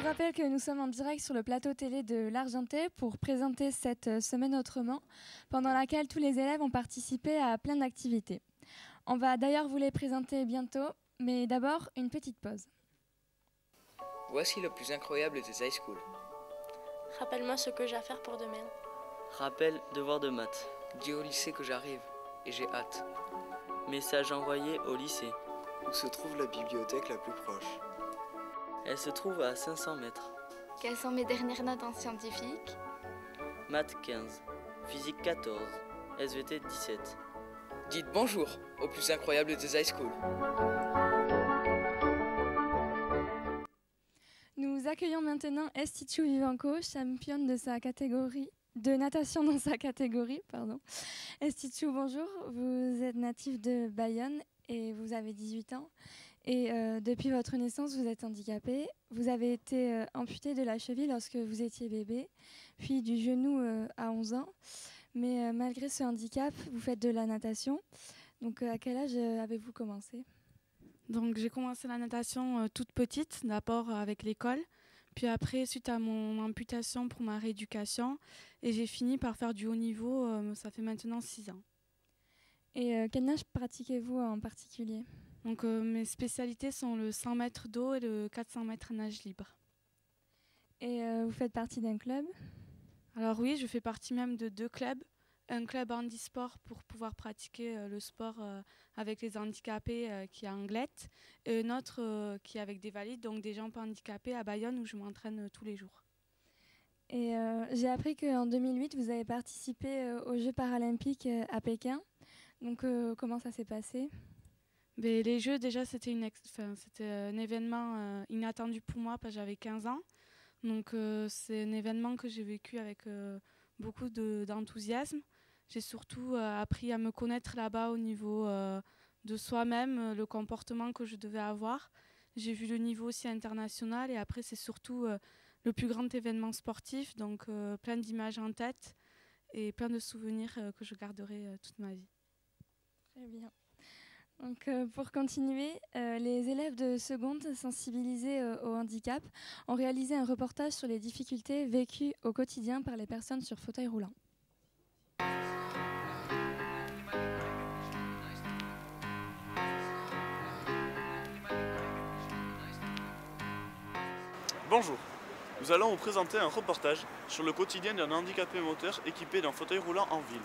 rappelle que nous sommes en direct sur le plateau télé de l'Argentais pour présenter cette semaine autrement, pendant laquelle tous les élèves ont participé à plein d'activités. On va d'ailleurs vous les présenter bientôt, mais d'abord une petite pause. Voici le plus incroyable des high school. Rappelle-moi ce que j'ai à faire pour demain. Rappel, devoir de maths. Dis au lycée que j'arrive, et j'ai hâte. Message envoyé au lycée. Où se trouve la bibliothèque la plus proche? Elle se trouve à 500 mètres. Quelles sont mes dernières notes en scientifique? Maths 15, physique 14, SVT 17. Dites bonjour au plus incroyable des high school. Nous accueillons maintenant Estichu Vivanco, championne de sa catégorie de natation dans sa catégorie. Estichu, bonjour. Vous êtes natif de Bayonne et vous avez 18 ans. Et depuis votre naissance, vous êtes handicapé. Vous avez été amputé de la cheville lorsque vous étiez bébé, puis du genou à 11 ans. Mais malgré ce handicap, vous faites de la natation. Donc à quel âge avez-vous commencé ? Donc j'ai commencé la natation toute petite, d'abord avec l'école, puis après suite à mon amputation pour ma rééducation, et j'ai fini par faire du haut niveau, ça fait maintenant 6 ans. Et quelle nage pratiquez-vous en particulier ? Donc mes spécialités sont le 100 mètres d'eau et le 400 mètres nage libre. Et vous faites partie d'un club ? Alors oui, je fais partie même de 2 clubs. Un club handisport pour pouvoir pratiquer le sport avec les handicapés qui est à Anglette, et un autre qui est avec des valides, donc des gens pas handicapés à Bayonne où je m'entraîne tous les jours. Et j'ai appris qu'en 2008, vous avez participé aux Jeux paralympiques à Pékin. Donc comment ça s'est passé ? Mais les Jeux, déjà, c'était un événement inattendu pour moi parce que j'avais 15 ans. Donc c'est un événement que j'ai vécu avec beaucoup d'enthousiasme. J'ai surtout appris à me connaître là-bas au niveau de soi-même, le comportement que je devais avoir. J'ai vu le niveau aussi international et après c'est surtout le plus grand événement sportif, donc plein d'images en tête et plein de souvenirs que je garderai toute ma vie. Très bien. Donc, pour continuer, les élèves de seconde sensibilisés au handicap ont réalisé un reportage sur les difficultés vécues au quotidien par les personnes sur fauteuil roulant. Bonjour, nous allons vous présenter un reportage sur le quotidien d'un handicapé moteur équipé d'un fauteuil roulant en ville.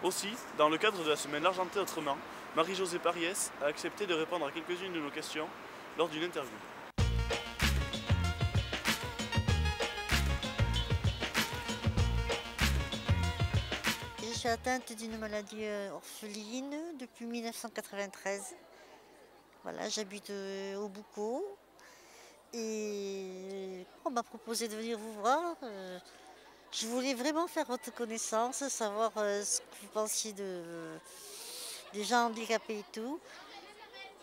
Aussi, dans le cadre de la semaine L'Argentais autrement, Marie-Josée Pariès a accepté de répondre à quelques-unes de nos questions lors d'une interview. Je suis atteinte d'une maladie orpheline depuis 1993. Voilà, j'habite au Boucau et on m'a proposé de venir vous voir. Je voulais vraiment faire votre connaissance, savoir ce que vous pensiez des gens handicapés et tout.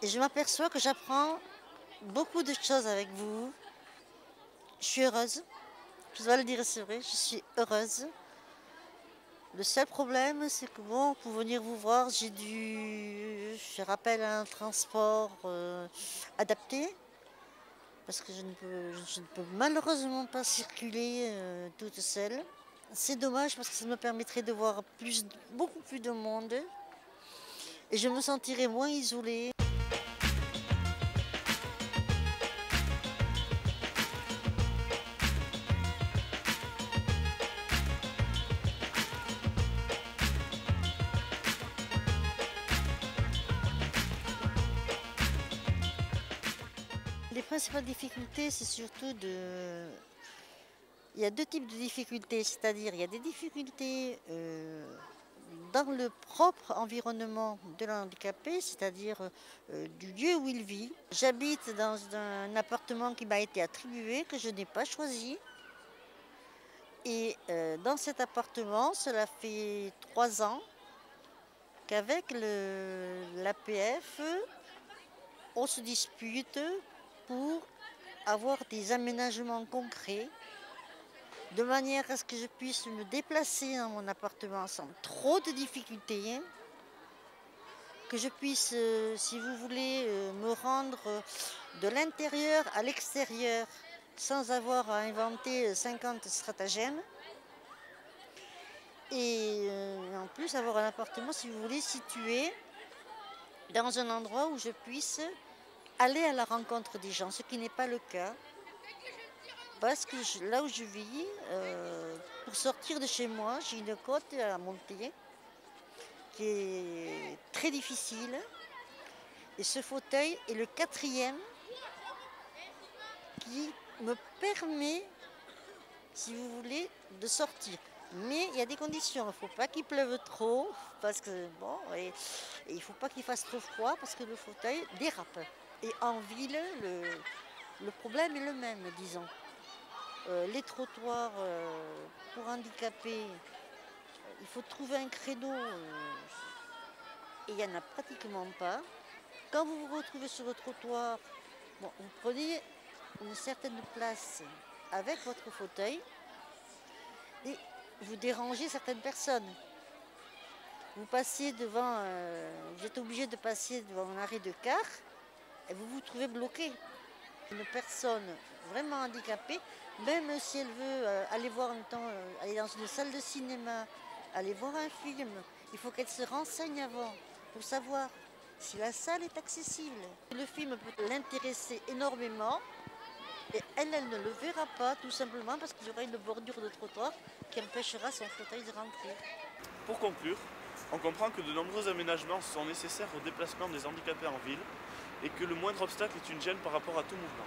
Et je m'aperçois que j'apprends beaucoup de choses avec vous. Je suis heureuse, je dois le dire, c'est vrai, je suis heureuse. Le seul problème, c'est que bon, pour venir vous voir, je rappelle un transport adapté, parce que je ne peux malheureusement pas circuler toute seule. C'est dommage parce que ça me permettrait de voir beaucoup plus de monde et je me sentirais moins isolée. Les principales difficultés, c'est surtout Il y a 2 types de difficultés, c'est-à-dire il y a des difficultés dans le propre environnement de l'handicapé, c'est-à-dire du lieu où il vit. J'habite dans un appartement qui m'a été attribué, que je n'ai pas choisi. Et dans cet appartement, cela fait 3 ans qu'avec l'APF, on se dispute pour avoir des aménagements concrets de manière à ce que je puisse me déplacer dans mon appartement sans trop de difficultés, que je puisse, si vous voulez, me rendre de l'intérieur à l'extérieur sans avoir à inventer 50 stratagèmes. Et en plus avoir un appartement, si vous voulez, situé dans un endroit où je puisse aller à la rencontre des gens, ce qui n'est pas le cas. Parce que là où je vis, pour sortir de chez moi, j'ai une côte à monter qui est très difficile. Et ce fauteuil est le 4e qui me permet, si vous voulez, de sortir. Mais il y a des conditions, il ne faut pas qu'il pleuve trop, parce que bon, et il ne faut pas qu'il fasse trop froid, parce que le fauteuil dérape. Et en ville, le problème est le même, disons. Les trottoirs pour handicapés, il faut trouver un créneau, et il n'y en a pratiquement pas. Quand vous vous retrouvez sur le trottoir, bon, vous prenez une certaine place avec votre fauteuil, et vous dérangez certaines personnes. Vous passez devant, vous êtes obligé de passer devant un arrêt de car et vous vous trouvez bloqué. Une personne vraiment handicapée, même si elle veut aller voir un temps, aller dans une salle de cinéma, aller voir un film, il faut qu'elle se renseigne avant pour savoir si la salle est accessible. Le film peut l'intéresser énormément. Et elle ne le verra pas, tout simplement parce qu'il y aura une bordure de trottoir qui empêchera son fauteuil de rentrer. Pour conclure, on comprend que de nombreux aménagements sont nécessaires au déplacement des handicapés en ville et que le moindre obstacle est une gêne par rapport à tout mouvement.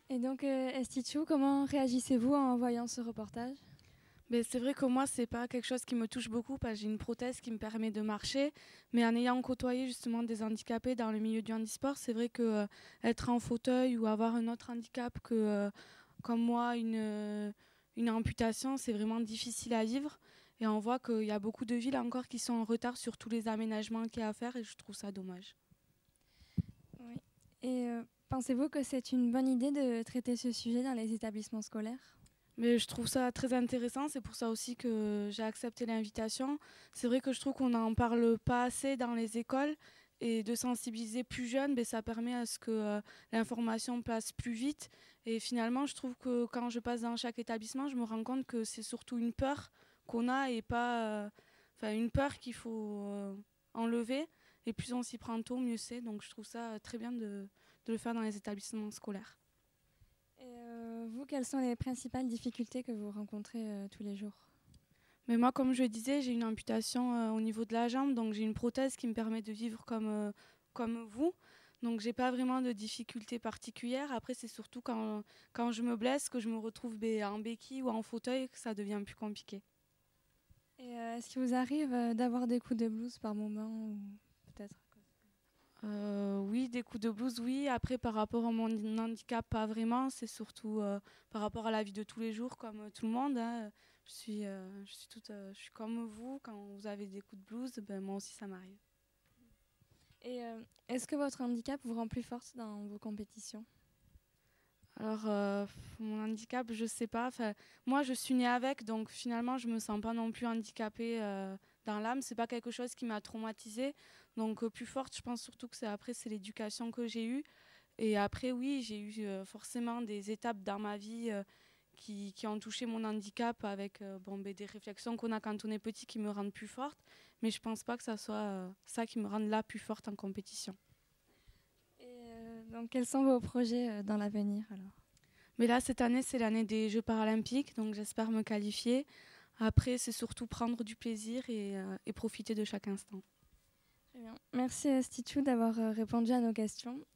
Et donc, Estichou, comment réagissez-vous en voyant ce reportage ? Mais c'est vrai que moi, c'est pas quelque chose qui me touche beaucoup parce que j'ai une prothèse qui me permet de marcher. Mais en ayant côtoyé justement des handicapés dans le milieu du handisport, c'est vrai que être en fauteuil ou avoir un autre handicap que, comme moi, une amputation, c'est vraiment difficile à vivre. Et on voit qu'il y a beaucoup de villes encore qui sont en retard sur tous les aménagements qu'il y a à faire et je trouve ça dommage. Oui. Et pensez-vous que c'est une bonne idée de traiter ce sujet dans les établissements scolaires ? Mais je trouve ça très intéressant, c'est pour ça aussi que j'ai accepté l'invitation. C'est vrai que je trouve qu'on n'en parle pas assez dans les écoles et de sensibiliser plus jeunes, ça permet à ce que l'information passe plus vite. Et finalement, je trouve que quand je passe dans chaque établissement, je me rends compte que c'est surtout une peur qu'on a et pas une peur qu'il faut enlever. Et plus on s'y prend tôt, mieux c'est. Donc je trouve ça très bien de le faire dans les établissements scolaires. Et vous, quelles sont les principales difficultés que vous rencontrez tous les jours ? Mais moi, comme je le disais, j'ai une amputation au niveau de la jambe, donc j'ai une prothèse qui me permet de vivre comme vous. Donc j'ai pas vraiment de difficultés particulières. Après, c'est surtout quand je me blesse, que je me retrouve en béquille ou en fauteuil, que ça devient plus compliqué. Et est-ce qu'il vous arrive d'avoir des coups de blues par moment ou peut-être ? Oui, des coups de blues, oui. Après, par rapport à mon handicap, pas vraiment. C'est surtout par rapport à la vie de tous les jours, comme tout le monde. Hein. Je suis comme vous. Quand vous avez des coups de blues, moi aussi, ça m'arrive. Et est-ce que votre handicap vous rend plus forte dans vos compétitions ? Alors, mon handicap, je sais pas. Moi, je suis née avec, donc finalement, je me sens pas non plus handicapée dans l'âme. C'est pas quelque chose qui m'a traumatisée. Donc, plus forte, je pense surtout que c'est l'éducation que j'ai eue. Et après, oui, j'ai eu forcément des étapes dans ma vie qui ont touché mon handicap avec des réflexions qu'on a quand on est petit qui me rendent plus forte. Mais je pense pas que ça soit ça qui me rende là plus forte en compétition. Donc, quels sont vos projets dans l'avenir alors ? Mais là, cette année, c'est l'année des Jeux paralympiques, donc j'espère me qualifier. Après, c'est surtout prendre du plaisir et profiter de chaque instant. Très bien. Merci Estichou d'avoir répondu à nos questions.